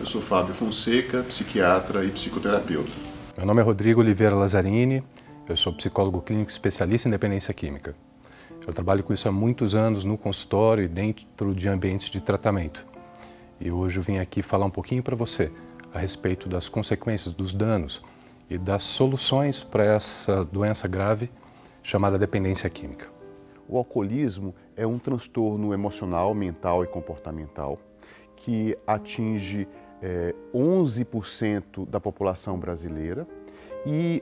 sou Fábio Fonseca, psiquiatra e psicoterapeuta. Meu nome é Rodrigo Oliveira Lazzarini, eu sou psicólogo clínico especialista em dependência química. Eu trabalho com isso há muitos anos no consultório e dentro de ambientes de tratamento. E hoje eu vim aqui falar um pouquinho para você a respeito das consequências, dos danos e das soluções para essa doença grave chamada dependência química. O alcoolismo é um transtorno emocional, mental e comportamental que atinge 11% da população brasileira e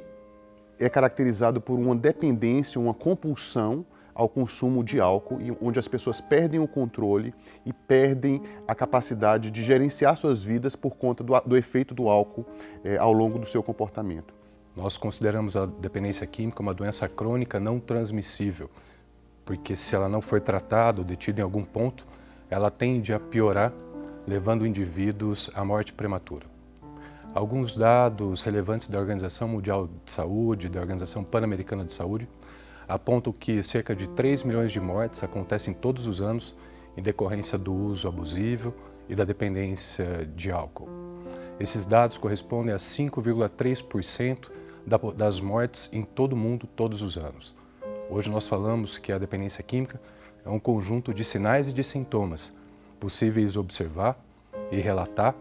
é caracterizado por uma dependência, uma compulsão ao consumo de álcool, onde as pessoas perdem o controle e perdem a capacidade de gerenciar suas vidas por conta do efeito do álcool ao longo do seu comportamento. Nós consideramos a dependência química uma doença crônica não transmissível, porque se ela não for tratada ou detida em algum ponto, ela tende a piorar, levando indivíduos à morte prematura. Alguns dados relevantes da Organização Mundial de Saúde, da Organização Pan-Americana de Saúde, apontam que cerca de 3 milhões de mortes acontecem todos os anos em decorrência do uso abusivo e da dependência de álcool. Esses dados correspondem a 5,3% das mortes em todo o mundo todos os anos. Hoje nós falamos que a dependência química é um conjunto de sinais e de sintomas possíveis observar e relatar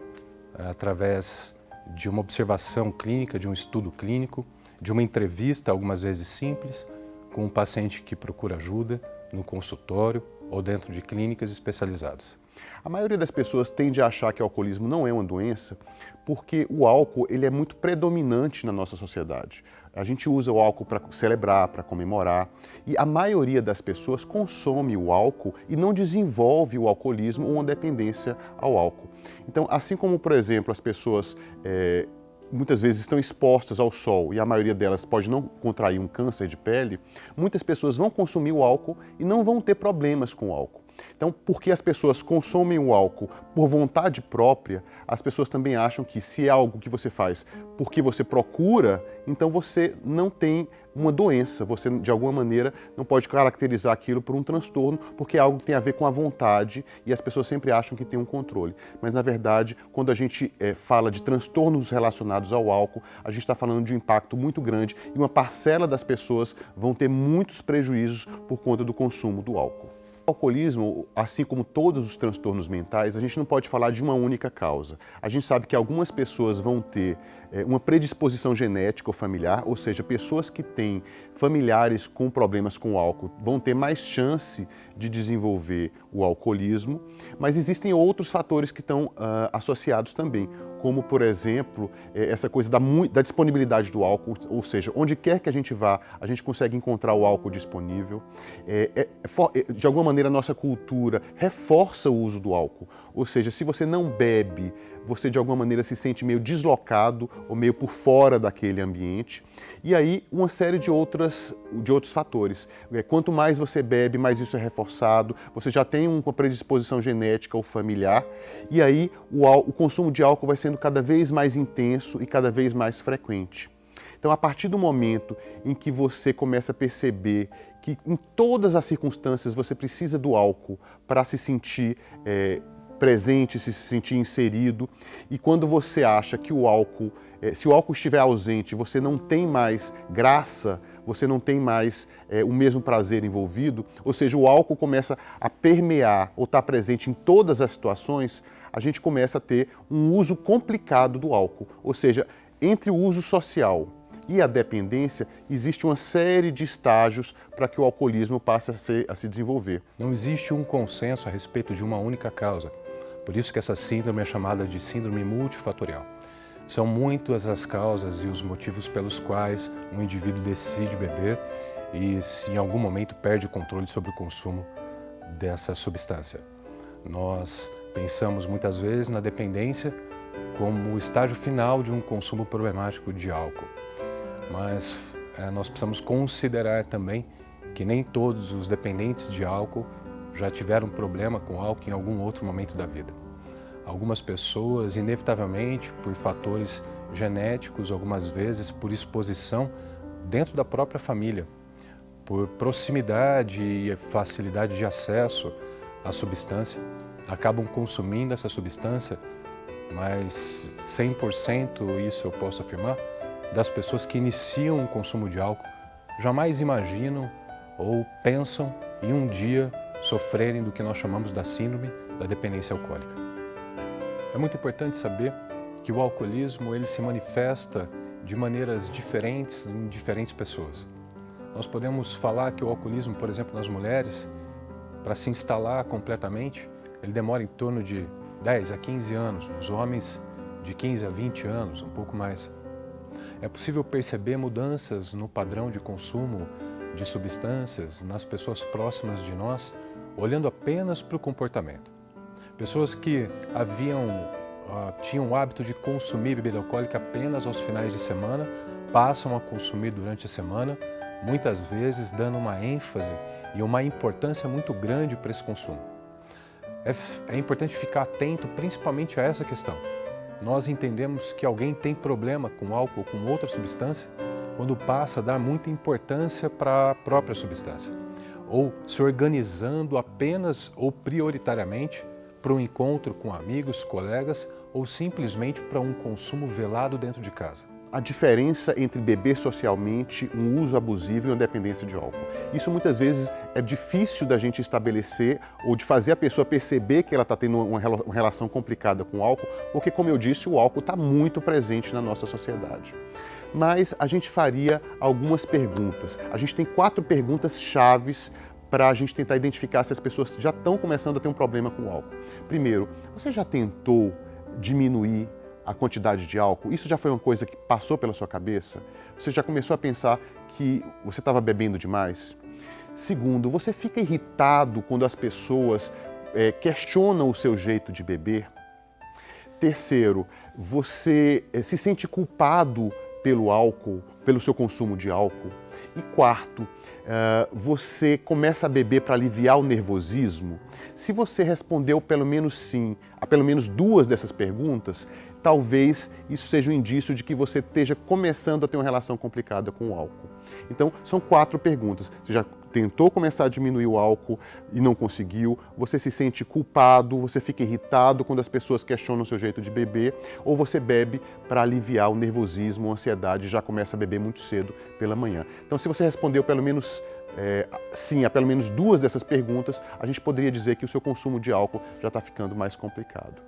através de uma observação clínica, de um estudo clínico, de uma entrevista, algumas vezes simples, com um paciente que procura ajuda no consultório ou dentro de clínicas especializadas. A maioria das pessoas tende a achar que o alcoolismo não é uma doença porque o álcool ele é muito predominante na nossa sociedade. A gente usa o álcool para celebrar, para comemorar e a maioria das pessoas consome o álcool e não desenvolve o alcoolismo ou uma dependência ao álcool. Então, assim como, por exemplo, as pessoas muitas vezes estão expostas ao sol e a maioria delas pode não contrair um câncer de pele, muitas pessoas vão consumir o álcool e não vão ter problemas com o álcool. Então, porque as pessoas consomem o álcool por vontade própria, as pessoas também acham que se é algo que você faz porque você procura, então você não tem uma doença, você de alguma maneira não pode caracterizar aquilo por um transtorno, porque é algo que tem a ver com a vontade e as pessoas sempre acham que tem um controle. Mas na verdade, quando a gente fala de transtornos relacionados ao álcool, a gente está falando de um impacto muito grande e uma parcela das pessoas vão ter muitos prejuízos por conta do consumo do álcool. O alcoolismo, assim como todos os transtornos mentais, a gente não pode falar de uma única causa. A gente sabe que algumas pessoas vão ter uma predisposição genética ou familiar, ou seja, pessoas que têm familiares com problemas com o álcool vão ter mais chance de desenvolver o alcoolismo, mas existem outros fatores que estão associados também, como, por exemplo, essa coisa da disponibilidade do álcool, ou seja, onde quer que a gente vá, a gente consegue encontrar o álcool disponível. De alguma maneira, a nossa cultura reforça o uso do álcool, ou seja, se você não bebe, você de alguma maneira se sente meio deslocado ou meio por fora daquele ambiente. E aí uma série de outros fatores. Quanto mais você bebe, mais isso é reforçado, você já tem uma predisposição genética ou familiar, e aí o consumo de álcool vai sendo cada vez mais intenso e cada vez mais frequente. Então, a partir do momento em que você começa a perceber que em todas as circunstâncias você precisa do álcool para se sentir presente, se sentir inserido, e quando você acha que o álcool, se o álcool estiver ausente, você não tem mais graça, você não tem mais o mesmo prazer envolvido, ou seja, o álcool começa a permear ou estar presente em todas as situações, a gente começa a ter um uso complicado do álcool, ou seja, entre o uso social e a dependência, existe uma série de estágios para que o alcoolismo passe a se desenvolver. Não existe um consenso a respeito de uma única causa. Por isso que essa síndrome é chamada de síndrome multifatorial. São muitas as causas e os motivos pelos quais um indivíduo decide beber e se em algum momento perde o controle sobre o consumo dessa substância. Nós pensamos muitas vezes na dependência como o estágio final de um consumo problemático de álcool. Mas nós precisamos considerar também que nem todos os dependentes de álcool já tiveram problema com álcool em algum outro momento da vida. Algumas pessoas, inevitavelmente, por fatores genéticos, algumas vezes por exposição dentro da própria família, por proximidade e facilidade de acesso à substância, acabam consumindo essa substância mas 100% isso eu posso afirmar, das pessoas que iniciam o consumo de álcool jamais imaginam ou pensam em um dia sofrerem do que nós chamamos da síndrome da dependência alcoólica. É muito importante saber que o alcoolismo ele se manifesta de maneiras diferentes em diferentes pessoas. Nós podemos falar que o alcoolismo, por exemplo, nas mulheres, para se instalar completamente, ele demora em torno de 10 a 15 anos, nos homens de 15 a 20 anos, um pouco mais. É possível perceber mudanças no padrão de consumo de substâncias nas pessoas próximas de nós, olhando apenas para o comportamento. Pessoas que tinham o hábito de consumir bebida alcoólica apenas aos finais de semana, passam a consumir durante a semana, muitas vezes dando uma ênfase e uma importância muito grande para esse consumo. É importante ficar atento principalmente a essa questão. Nós entendemos que alguém tem problema com álcool ou com outra substância quando passa a dar muita importância para a própria substância, ou se organizando apenas ou prioritariamente para um encontro com amigos, colegas ou simplesmente para um consumo velado dentro de casa. A diferença entre beber socialmente, um uso abusivo e uma dependência de álcool. Isso muitas vezes é difícil da gente estabelecer ou de fazer a pessoa perceber que ela está tendo uma relação complicada com o álcool, porque, como eu disse, o álcool está muito presente na nossa sociedade. Mas a gente faria algumas perguntas. A gente tem 4 perguntas chaves para a gente tentar identificar se as pessoas já estão começando a ter um problema com o álcool. Primeiro, você já tentou diminuir a quantidade de álcool? Isso já foi uma coisa que passou pela sua cabeça? Você já começou a pensar que você estava bebendo demais? Segundo, você fica irritado quando as pessoas questionam o seu jeito de beber? Terceiro, você se sente culpado pelo álcool, pelo seu consumo de álcool? E quarto, você começa a beber para aliviar o nervosismo? Se você respondeu pelo menos sim a pelo menos 2 dessas perguntas, talvez isso seja um indício de que você esteja começando a ter uma relação complicada com o álcool. Então, são 4 perguntas. Você já tentou começar a diminuir o álcool e não conseguiu? Você se sente culpado? Você fica irritado quando as pessoas questionam o seu jeito de beber? Ou você bebe para aliviar o nervosismo, a ansiedade e já começa a beber muito cedo pela manhã? Então, se você respondeu pelo menos sim a pelo menos 2 dessas perguntas, a gente poderia dizer que o seu consumo de álcool já está ficando mais complicado.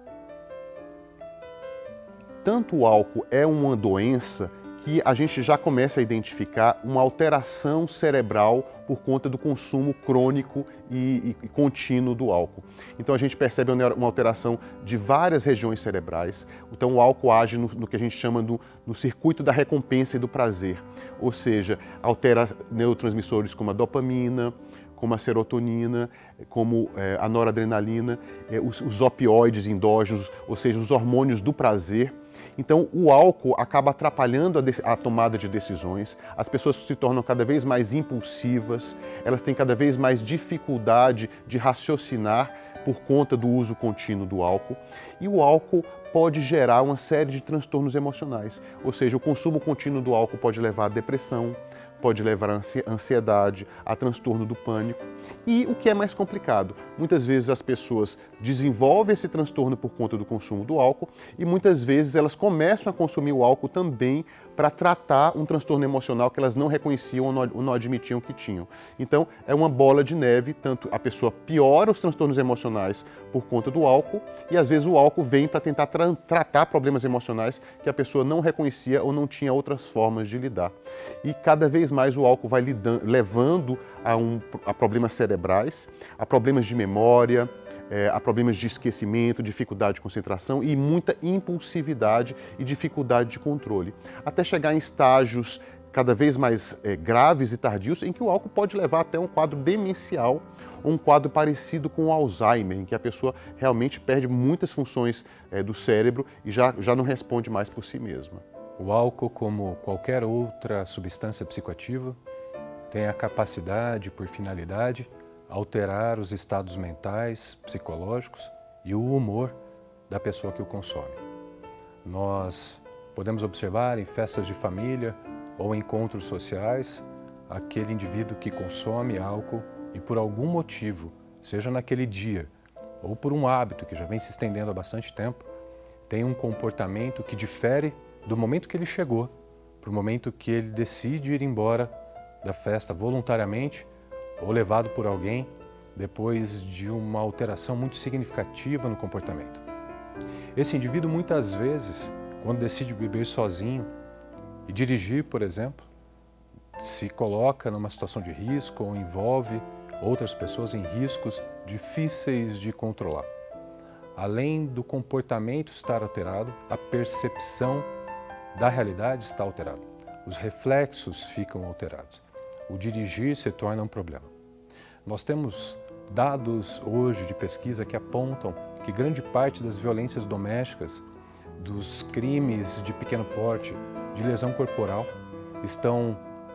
Tanto o álcool é uma doença que a gente já começa a identificar uma alteração cerebral por conta do consumo crônico e contínuo do álcool. Então a gente percebe uma alteração de várias regiões cerebrais. Então o álcool age no que a gente chama no circuito da recompensa e do prazer, ou seja, altera neurotransmissores como a dopamina, como a serotonina, como a noradrenalina, os opioides endógenos, ou seja, os hormônios do prazer. Então, o álcool acaba atrapalhando a tomada de decisões, as pessoas se tornam cada vez mais impulsivas, elas têm cada vez mais dificuldade de raciocinar por conta do uso contínuo do álcool. E o álcool pode gerar uma série de transtornos emocionais, ou seja, o consumo contínuo do álcool pode levar à depressão, pode levar a ansiedade, a transtorno do pânico. E o que é mais complicado, muitas vezes as pessoas desenvolvem esse transtorno por conta do consumo do álcool e muitas vezes elas começam a consumir o álcool também para tratar um transtorno emocional que elas não reconheciam ou não admitiam que tinham. Então é uma bola de neve, tanto a pessoa piora os transtornos emocionais por conta do álcool e às vezes o álcool vem para tentar tratar problemas emocionais que a pessoa não reconhecia ou não tinha outras formas de lidar. E cada vez mais o álcool vai levando a problemas cerebrais, a problemas de memória, a problemas de esquecimento, dificuldade de concentração e muita impulsividade e dificuldade de controle, até chegar em estágios cada vez mais graves e tardios, em que o álcool pode levar até um quadro demencial ou um quadro parecido com o Alzheimer, em que a pessoa realmente perde muitas funções do cérebro e já não responde mais por si mesma. O álcool, como qualquer outra substância psicoativa, tem a capacidade, por finalidade, alterar os estados mentais, psicológicos e o humor da pessoa que o consome. Nós podemos observar em festas de família ou encontros sociais aquele indivíduo que consome álcool e por algum motivo, seja naquele dia ou por um hábito que já vem se estendendo há bastante tempo, tem um comportamento que difere do momento que ele chegou para o momento que ele decide ir embora da festa voluntariamente ou levado por alguém depois de uma alteração muito significativa no comportamento. Esse indivíduo muitas vezes, quando decide beber sozinho e dirigir, por exemplo, se coloca numa situação de risco ou envolve outras pessoas em riscos difíceis de controlar. Além do comportamento estar alterado, a percepção da realidade está alterada. Os reflexos ficam alterados. O dirigir se torna um problema. Nós temos dados hoje de pesquisa que apontam que grande parte das violências domésticas, dos crimes de pequeno porte, de lesão corporal,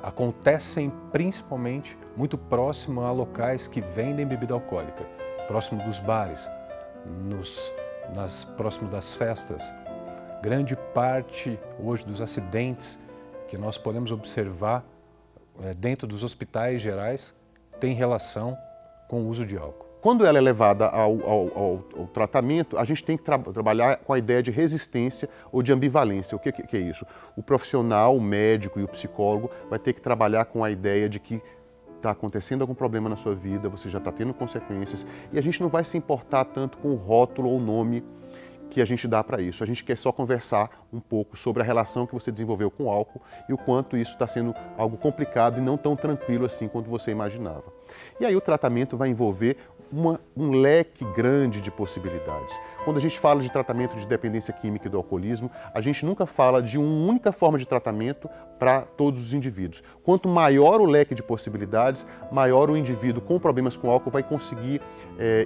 acontecem principalmente muito próximo a locais que vendem bebida alcoólica, próximo dos bares, próximo das festas. Grande parte hoje dos acidentes que nós podemos observar dentro dos hospitais gerais tem relação com o uso de álcool. Quando ela é levada ao tratamento, a gente tem que trabalhar com a ideia de resistência ou de ambivalência. O que é isso? O profissional, o médico e o psicólogo vai ter que trabalhar com a ideia de que está acontecendo algum problema na sua vida, você já está tendo consequências, e a gente não vai se importar tanto com o rótulo ou o nome que a gente dá para isso. A gente quer só conversar um pouco sobre a relação que você desenvolveu com o álcool e o quanto isso está sendo algo complicado e não tão tranquilo assim quanto você imaginava. E aí o tratamento vai envolver um leque grande de possibilidades. Quando a gente fala de tratamento de dependência química e do alcoolismo, a gente nunca fala de uma única forma de tratamento para todos os indivíduos. Quanto maior o leque de possibilidades, maior o indivíduo com problemas com álcool vai conseguir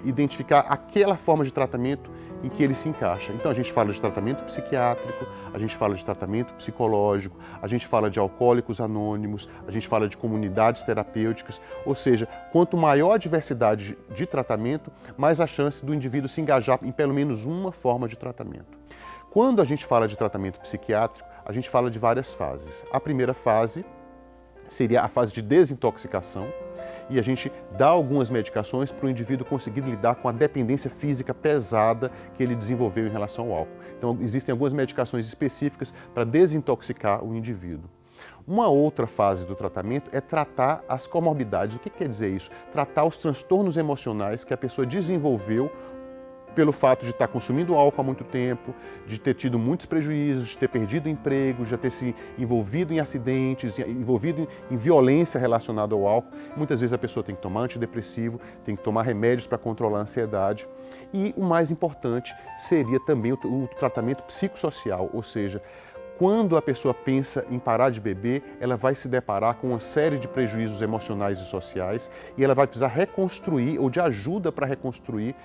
identificar aquela forma de tratamento em que ele se encaixa. Então a gente fala de tratamento psiquiátrico, a gente fala de tratamento psicológico, a gente fala de alcoólicos anônimos, a gente fala de comunidades terapêuticas, ou seja, quanto maior a diversidade de tratamento, mais a chance do indivíduo se engajar em pelo menos uma forma de tratamento. Quando a gente fala de tratamento psiquiátrico, a gente fala de várias fases. A primeira fase seria a fase de desintoxicação, e a gente dá algumas medicações para o indivíduo conseguir lidar com a dependência física pesada que ele desenvolveu em relação ao álcool. Então, existem algumas medicações específicas para desintoxicar o indivíduo. Uma outra fase do tratamento é tratar as comorbidades. O que quer dizer isso? Tratar os transtornos emocionais que a pessoa desenvolveu pelo fato de estar consumindo álcool há muito tempo, de ter tido muitos prejuízos, de ter perdido emprego, de já ter se envolvido em acidentes, envolvido em violência relacionada ao álcool. Muitas vezes a pessoa tem que tomar antidepressivo, tem que tomar remédios para controlar a ansiedade. E o mais importante seria também o tratamento psicossocial, ou seja, quando a pessoa pensa em parar de beber, ela vai se deparar com uma série de prejuízos emocionais e sociais e ela vai precisar reconstruir ou de ajuda para reconstruir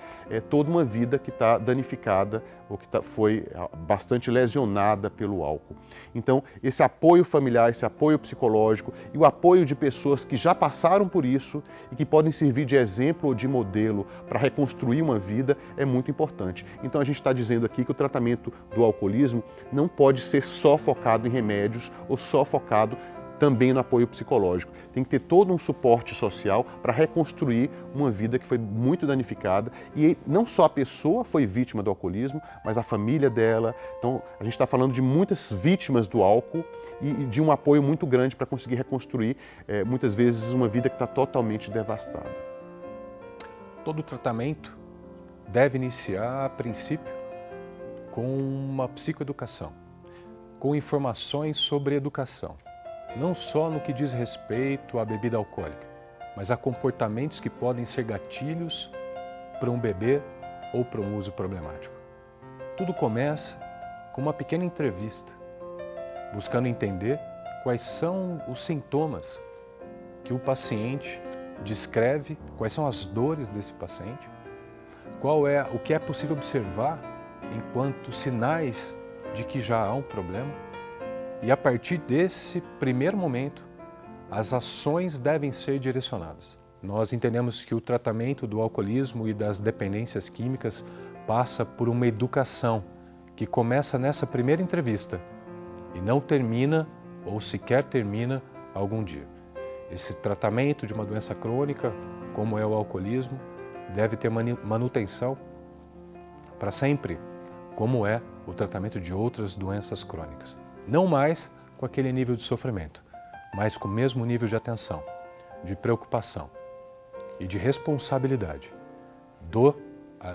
toda uma vida que está danificada ou que foi bastante lesionada pelo álcool. Então, esse apoio familiar, esse apoio psicológico e o apoio de pessoas que já passaram por isso e que podem servir de exemplo ou de modelo para reconstruir uma vida é muito importante. Então, a gente está dizendo aqui que o tratamento do alcoolismo não pode ser só focado em remédios ou só focado também no apoio psicológico. Tem que ter todo um suporte social para reconstruir uma vida que foi muito danificada e não só a pessoa foi vítima do alcoolismo, mas a família dela. Então, a gente está falando de muitas vítimas do álcool e de um apoio muito grande para conseguir reconstruir, muitas vezes, uma vida que está totalmente devastada. Todo tratamento deve iniciar, a princípio, com uma psicoeducação, com informações sobre educação. Não só no que diz respeito à bebida alcoólica, mas a comportamentos que podem ser gatilhos para um beber ou para um uso problemático. Tudo começa com uma pequena entrevista, buscando entender quais são os sintomas que o paciente descreve, quais são as dores desse paciente, o que é possível observar enquanto sinais de que já há um problema. E a partir desse primeiro momento, as ações devem ser direcionadas. Nós entendemos que o tratamento do alcoolismo e das dependências químicas passa por uma educação que começa nessa primeira entrevista e não termina ou sequer termina algum dia. Esse tratamento de uma doença crônica, como é o alcoolismo, deve ter manutenção para sempre, como é o tratamento de outras doenças crônicas. Não mais com aquele nível de sofrimento, mas com o mesmo nível de atenção, de preocupação e de responsabilidade do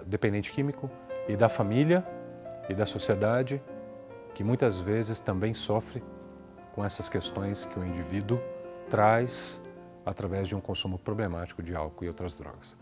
dependente químico e da família e da sociedade, que muitas vezes também sofre com essas questões que o indivíduo traz através de um consumo problemático de álcool e outras drogas.